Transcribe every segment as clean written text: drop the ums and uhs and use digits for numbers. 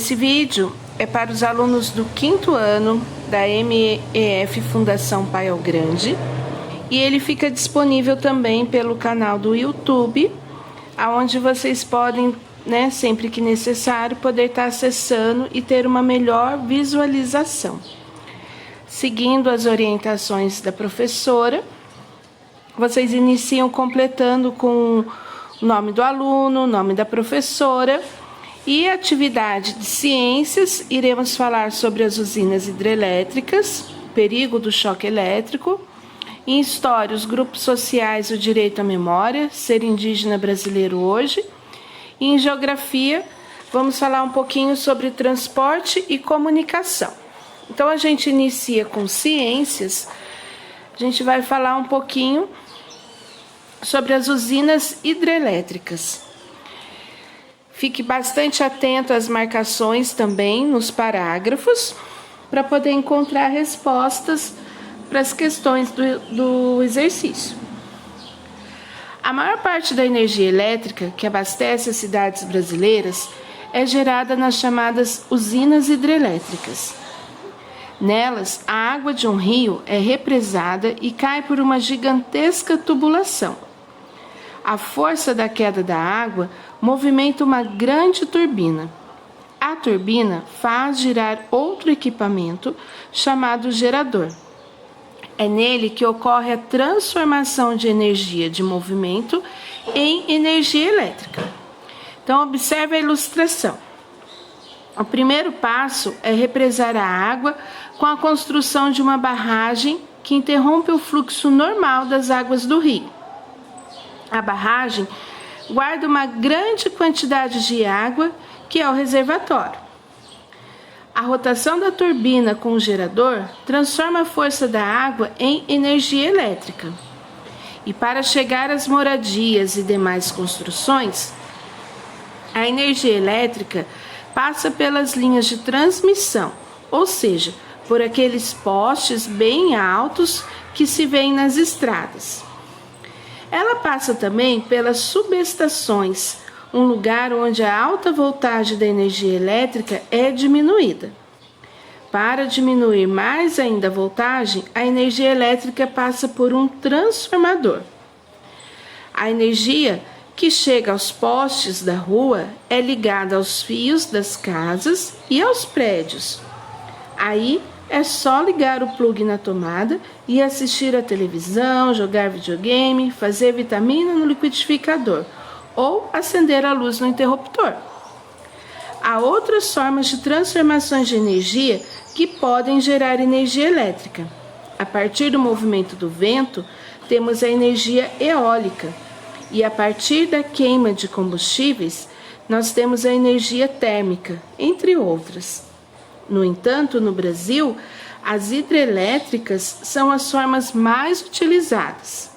Esse vídeo é para os alunos do 5º ano da MEF Fundação Paiol Grande e ele fica disponível também pelo canal do YouTube, onde vocês podem, sempre que necessário, poder estar acessando e ter uma melhor visualização. Seguindo as orientações da professora, vocês iniciam completando com o nome do aluno, o nome da professora. E atividade de ciências, iremos falar sobre as usinas hidrelétricas, perigo do choque elétrico. Em história, os grupos sociais e o direito à memória, ser indígena brasileiro hoje. E em geografia, vamos falar um pouquinho sobre transporte e comunicação. Então, a gente inicia com ciências, a gente vai falar um pouquinho sobre as usinas hidrelétricas. Fique bastante atento às marcações também nos parágrafos, para poder encontrar respostas para as questões do exercício. A maior parte da energia elétrica que abastece as cidades brasileiras é gerada nas chamadas usinas hidrelétricas. Nelas, a água de um rio é represada e cai por uma gigantesca tubulação. A força da queda da água movimenta uma grande turbina. A turbina faz girar outro equipamento chamado gerador. É nele que ocorre a transformação de energia de movimento em energia elétrica. Então, observe a ilustração. O primeiro passo é represar a água com a construção de uma barragem que interrompe o fluxo normal das águas do rio. A barragem guarda uma grande quantidade de água, que é o reservatório. A rotação da turbina com o gerador transforma a força da água em energia elétrica. E para chegar às moradias e demais construções, a energia elétrica passa pelas linhas de transmissão, ou seja, por aqueles postes bem altos que se vêem nas estradas. Ela passa também pelas subestações, um lugar onde a alta voltagem da energia elétrica é diminuída. Para diminuir mais ainda a voltagem, a energia elétrica passa por um transformador. A energia que chega aos postes da rua é ligada aos fios das casas e aos prédios. Aí é só ligar o plugue na tomada e assistir a televisão, jogar videogame, fazer vitamina no liquidificador ou acender a luz no interruptor. Há outras formas de transformações de energia que podem gerar energia elétrica. A partir do movimento do vento, temos a energia eólica e a partir da queima de combustíveis, nós temos a energia térmica, entre outras. No entanto, no Brasil, as hidrelétricas são as formas mais utilizadas.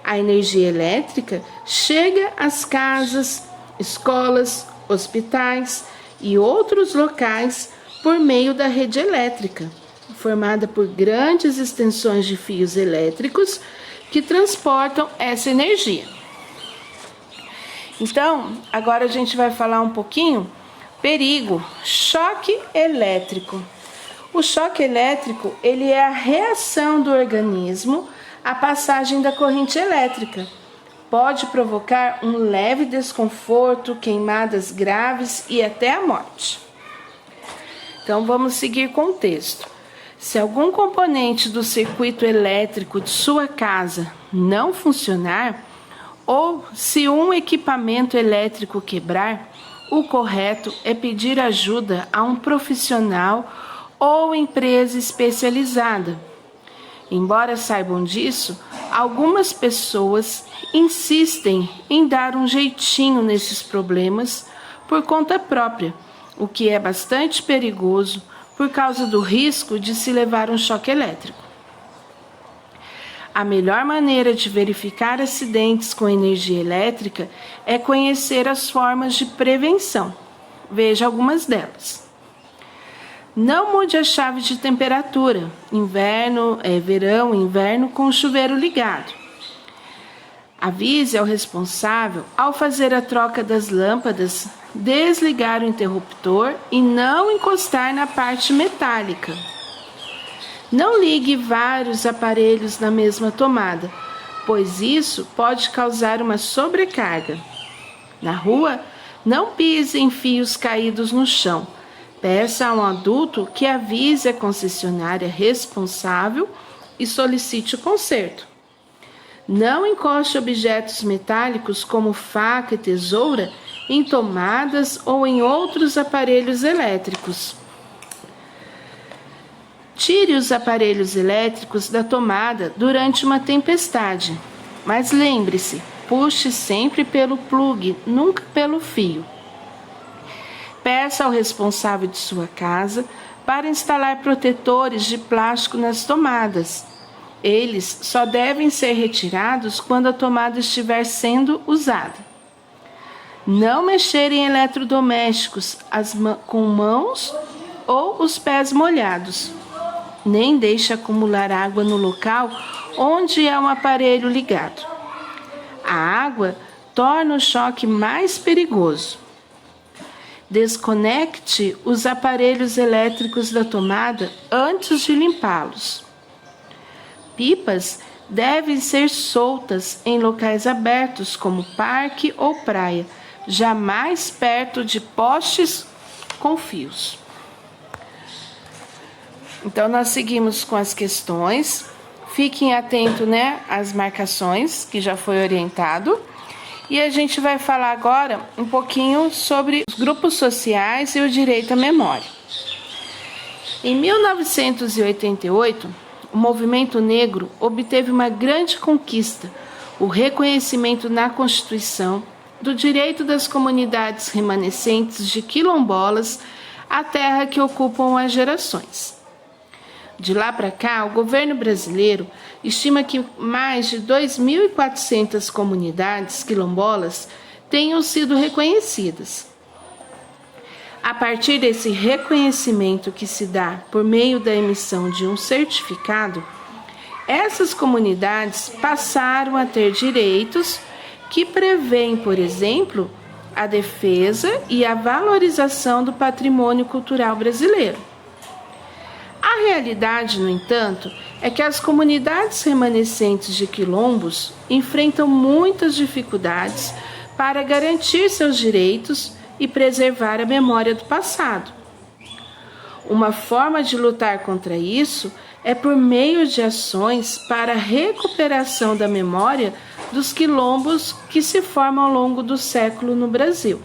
A energia elétrica chega às casas, escolas, hospitais e outros locais por meio da rede elétrica, formada por grandes extensões de fios elétricos que transportam essa energia. Então, agora a gente vai falar um pouquinho perigo, choque elétrico. O choque elétrico, ele é a reação do organismo à passagem da corrente elétrica. Pode provocar um leve desconforto, queimadas graves e até a morte. Então, vamos seguir com o texto. Se algum componente do circuito elétrico de sua casa não funcionar, ou se um equipamento elétrico quebrar, o correto é pedir ajuda a um profissional ou empresa especializada. Embora saibam disso, algumas pessoas insistem em dar um jeitinho nesses problemas por conta própria, o que é bastante perigoso por causa do risco de se levar um choque elétrico. A melhor maneira de verificar acidentes com energia elétrica é conhecer as formas de prevenção. Veja algumas delas. Não mude a chave de temperatura, verão, inverno, com o chuveiro ligado. Avise ao responsável, ao fazer a troca das lâmpadas, desligar o interruptor e não encostar na parte metálica. Não ligue vários aparelhos na mesma tomada, pois isso pode causar uma sobrecarga. Na rua, não pise em fios caídos no chão. Peça a um adulto que avise a concessionária responsável e solicite o conserto. Não encoste objetos metálicos como faca e tesoura em tomadas ou em outros aparelhos elétricos. Tire os aparelhos elétricos da tomada durante uma tempestade, mas lembre-se, puxe sempre pelo plugue, nunca pelo fio. Peça ao responsável de sua casa para instalar protetores de plástico nas tomadas. Eles só devem ser retirados quando a tomada estiver sendo usada. Não mexer em eletrodomésticos com mãos ou os pés molhados. Nem deixe acumular água no local onde há um aparelho ligado. A água torna o choque mais perigoso. Desconecte os aparelhos elétricos da tomada antes de limpá-los. Pipas devem ser soltas em locais abertos, como parque ou praia, jamais perto de postes com fios. Então, nós seguimos com as questões. Fiquem atentos, às marcações, que já foi orientado. E a gente vai falar agora um pouquinho sobre os grupos sociais e o direito à memória. Em 1988, o movimento negro obteve uma grande conquista, o reconhecimento na Constituição do direito das comunidades remanescentes de quilombolas à terra que ocupam as gerações. De lá para cá, o governo brasileiro estima que mais de 2.400 comunidades quilombolas tenham sido reconhecidas. A partir desse reconhecimento que se dá por meio da emissão de um certificado, essas comunidades passaram a ter direitos que prevêem, por exemplo, a defesa e a valorização do patrimônio cultural brasileiro. A realidade, no entanto, é que as comunidades remanescentes de quilombos enfrentam muitas dificuldades para garantir seus direitos e preservar a memória do passado. Uma forma de lutar contra isso é por meio de ações para a recuperação da memória dos quilombos que se formam ao longo do século no Brasil.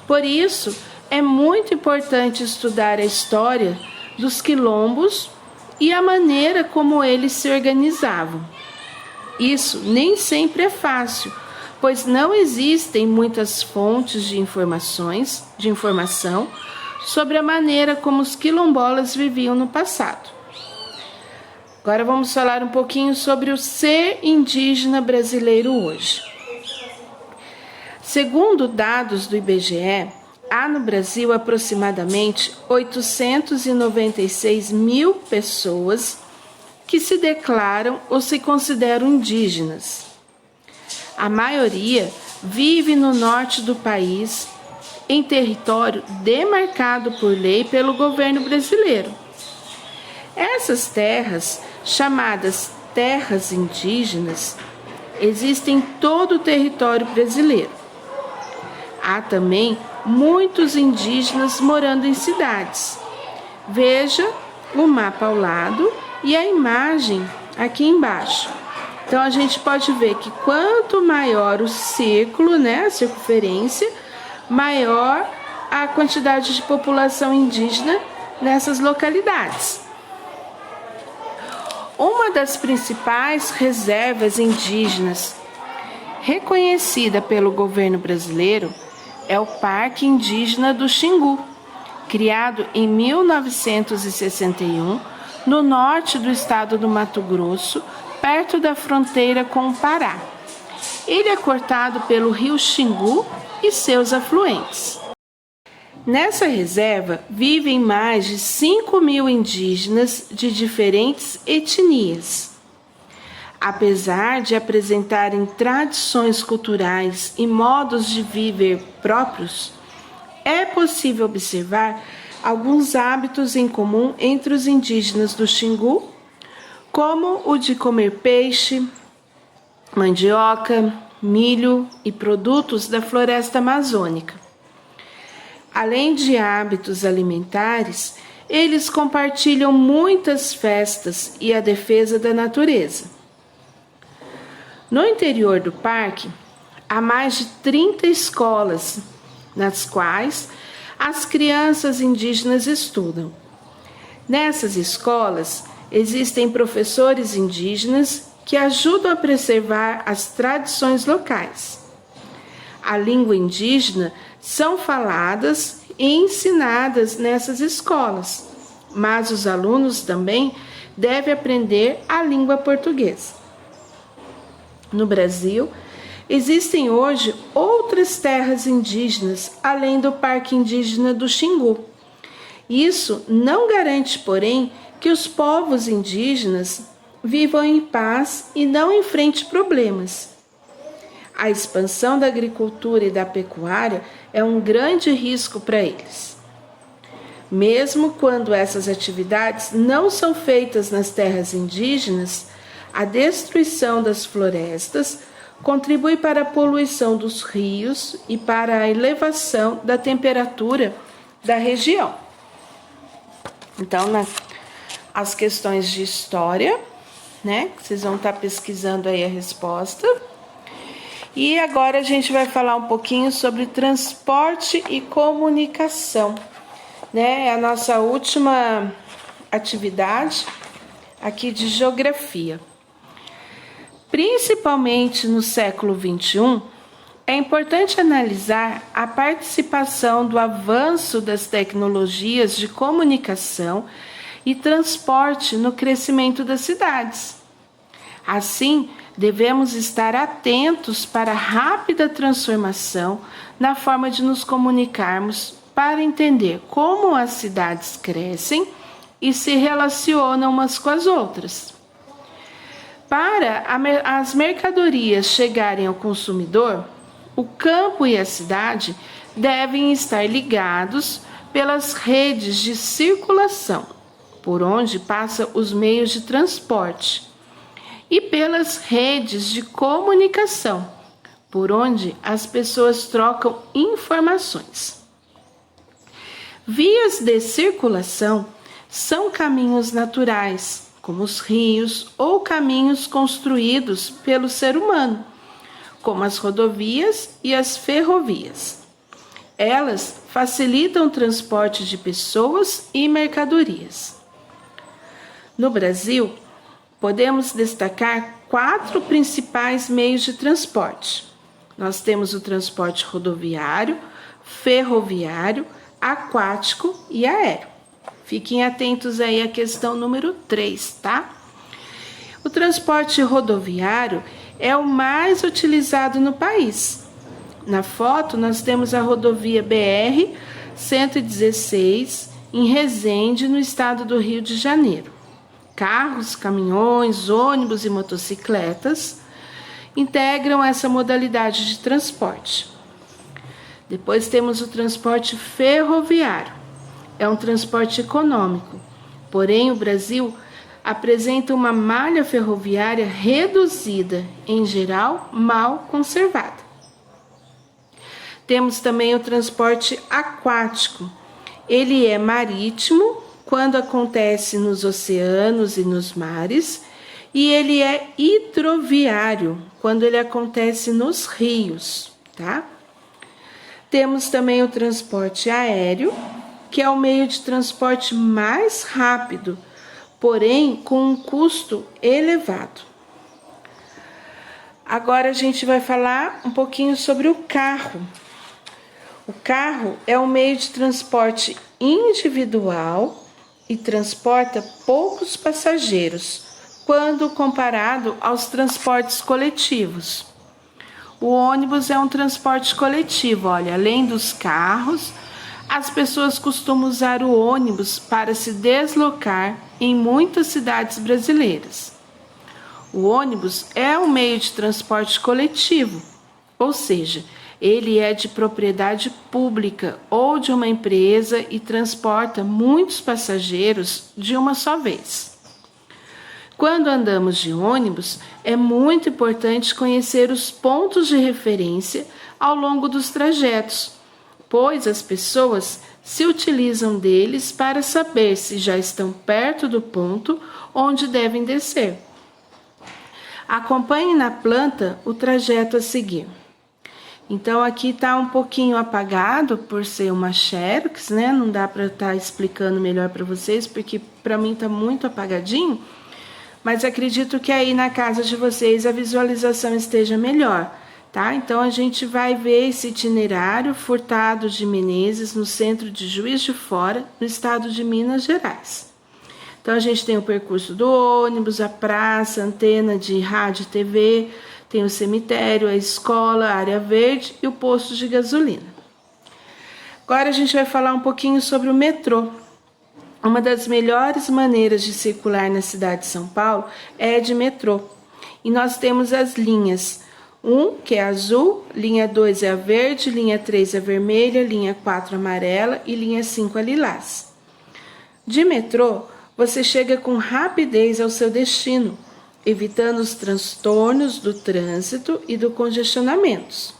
Por isso, é muito importante estudar a história dos quilombos e a maneira como eles se organizavam. Isso nem sempre é fácil, pois não existem muitas fontes de informação sobre a maneira como os quilombolas viviam no passado. Agora vamos falar um pouquinho sobre o ser indígena brasileiro hoje. Segundo dados do IBGE, há no Brasil aproximadamente 896 mil pessoas que se declaram ou se consideram indígenas. A maioria vive no norte do país, em território demarcado por lei pelo governo brasileiro. Essas terras, chamadas terras indígenas, existem em todo o território brasileiro. Há também muitos indígenas morando em cidades. Veja o mapa ao lado e a imagem aqui embaixo. Então, a gente pode ver que quanto maior o círculo, a circunferência, maior a quantidade de população indígena nessas localidades. Uma das principais reservas indígenas reconhecida pelo governo brasileiro é o Parque Indígena do Xingu, criado em 1961 no norte do estado do Mato Grosso, perto da fronteira com o Pará. Ele é cortado pelo rio Xingu e seus afluentes. Nessa reserva vivem mais de 5.000 indígenas de diferentes etnias. Apesar de apresentarem tradições culturais e modos de viver próprios, é possível observar alguns hábitos em comum entre os indígenas do Xingu, como o de comer peixe, mandioca, milho e produtos da floresta amazônica. Além de hábitos alimentares, eles compartilham muitas festas e a defesa da natureza. No interior do parque, há mais de 30 escolas, nas quais as crianças indígenas estudam. Nessas escolas, existem professores indígenas que ajudam a preservar as tradições locais. A língua indígena são faladas e ensinadas nessas escolas, mas os alunos também devem aprender a língua portuguesa. No Brasil, existem hoje outras terras indígenas além do Parque Indígena do Xingu. Isso não garante, porém, que os povos indígenas vivam em paz e não enfrentem problemas. A expansão da agricultura e da pecuária é um grande risco para eles. Mesmo quando essas atividades não são feitas nas terras indígenas, a destruição das florestas contribui para a poluição dos rios e para a elevação da temperatura da região. Então, as questões de história, né? Vocês vão estar pesquisando aí a resposta. E agora a gente vai falar um pouquinho sobre transporte e comunicação, né? É a nossa última atividade aqui de geografia. Principalmente no século XXI, é importante analisar a participação do avanço das tecnologias de comunicação e transporte no crescimento das cidades. Assim, devemos estar atentos para a rápida transformação na forma de nos comunicarmos para entender como as cidades crescem e se relacionam umas com as outras. Para as mercadorias chegarem ao consumidor, o campo e a cidade devem estar ligados pelas redes de circulação, por onde passam os meios de transporte, e pelas redes de comunicação, por onde as pessoas trocam informações. Vias de circulação são caminhos naturais, como os rios ou caminhos construídos pelo ser humano, como as rodovias e as ferrovias. Elas facilitam o transporte de pessoas e mercadorias. No Brasil, podemos destacar 4 principais meios de transporte. Nós temos o transporte rodoviário, ferroviário, aquático e aéreo. Fiquem atentos aí à questão número 3, tá? O transporte rodoviário é o mais utilizado no país. Na foto, nós temos a rodovia BR-116, em Resende, no estado do Rio de Janeiro. Carros, caminhões, ônibus e motocicletas integram essa modalidade de transporte. Depois temos o transporte ferroviário. É um transporte econômico, porém o Brasil apresenta uma malha ferroviária reduzida, em geral mal conservada. Temos também o transporte aquático. Ele é marítimo, quando acontece nos oceanos e nos mares, e ele é hidroviário, quando ele acontece nos rios, tá? Temos também o transporte aéreo, que é o meio de transporte mais rápido, porém com um custo elevado. Agora a gente vai falar um pouquinho sobre o carro. O carro é um meio de transporte individual e transporta poucos passageiros, quando comparado aos transportes coletivos. O ônibus é um transporte coletivo, além dos carros, as pessoas costumam usar o ônibus para se deslocar em muitas cidades brasileiras. O ônibus é um meio de transporte coletivo, ou seja, ele é de propriedade pública ou de uma empresa e transporta muitos passageiros de uma só vez. Quando andamos de ônibus, é muito importante conhecer os pontos de referência ao longo dos trajetos, pois as pessoas se utilizam deles para saber se já estão perto do ponto onde devem descer. Acompanhe na planta o trajeto a seguir. Então, aqui está um pouquinho apagado por ser uma Xerox, né? Não dá para estar explicando melhor para vocês, porque para mim está muito apagadinho. Mas acredito que aí na casa de vocês a visualização esteja melhor, tá? Então, a gente vai ver esse itinerário Furtado de Menezes, no centro de Juiz de Fora, no estado de Minas Gerais. Então, a gente tem o percurso do ônibus, a praça, a antena de rádio e TV, tem o cemitério, a escola, a área verde e o posto de gasolina. Agora a gente vai falar um pouquinho sobre o metrô. Uma das melhores maneiras de circular na cidade de São Paulo é de metrô. E nós temos as linhas 1, que é azul, linha 2 é a verde, linha 3 é a vermelha, linha 4 amarela e linha 5 a lilás. De metrô, você chega com rapidez ao seu destino, evitando os transtornos do trânsito e do congestionamento.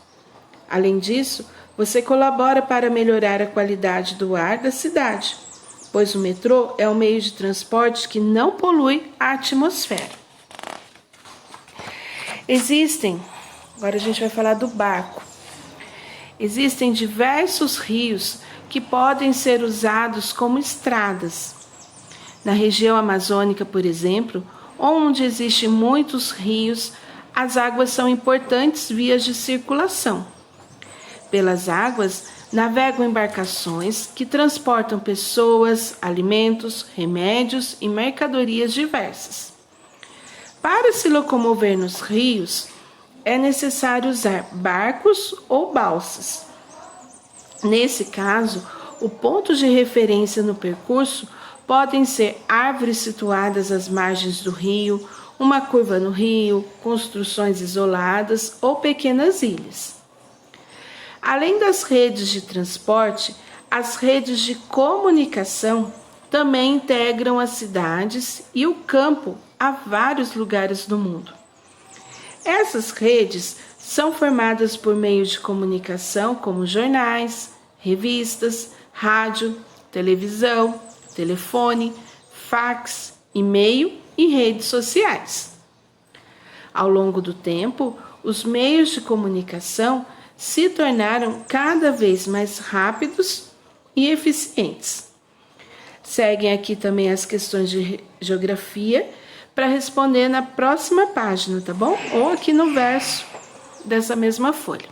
Além disso, você colabora para melhorar a qualidade do ar da cidade, pois o metrô é um meio de transporte que não polui a atmosfera. Agora a gente vai falar do barco. Existem diversos rios que podem ser usados como estradas. Na região amazônica, por exemplo, onde existem muitos rios, as águas são importantes vias de circulação. Pelas águas, navegam embarcações que transportam pessoas, alimentos, remédios e mercadorias diversas. Para se locomover nos rios, é necessário usar barcos ou balsas. Nesse caso, o ponto de referência no percurso podem ser árvores situadas às margens do rio, uma curva no rio, construções isoladas ou pequenas ilhas. Além das redes de transporte, as redes de comunicação também integram as cidades e o campo a vários lugares do mundo. Essas redes são formadas por meios de comunicação como jornais, revistas, rádio, televisão, telefone, fax, e-mail e redes sociais. Ao longo do tempo, os meios de comunicação se tornaram cada vez mais rápidos e eficientes. Seguem aqui também as questões de geografia para responder na próxima página, tá bom? Ou aqui no verso dessa mesma folha.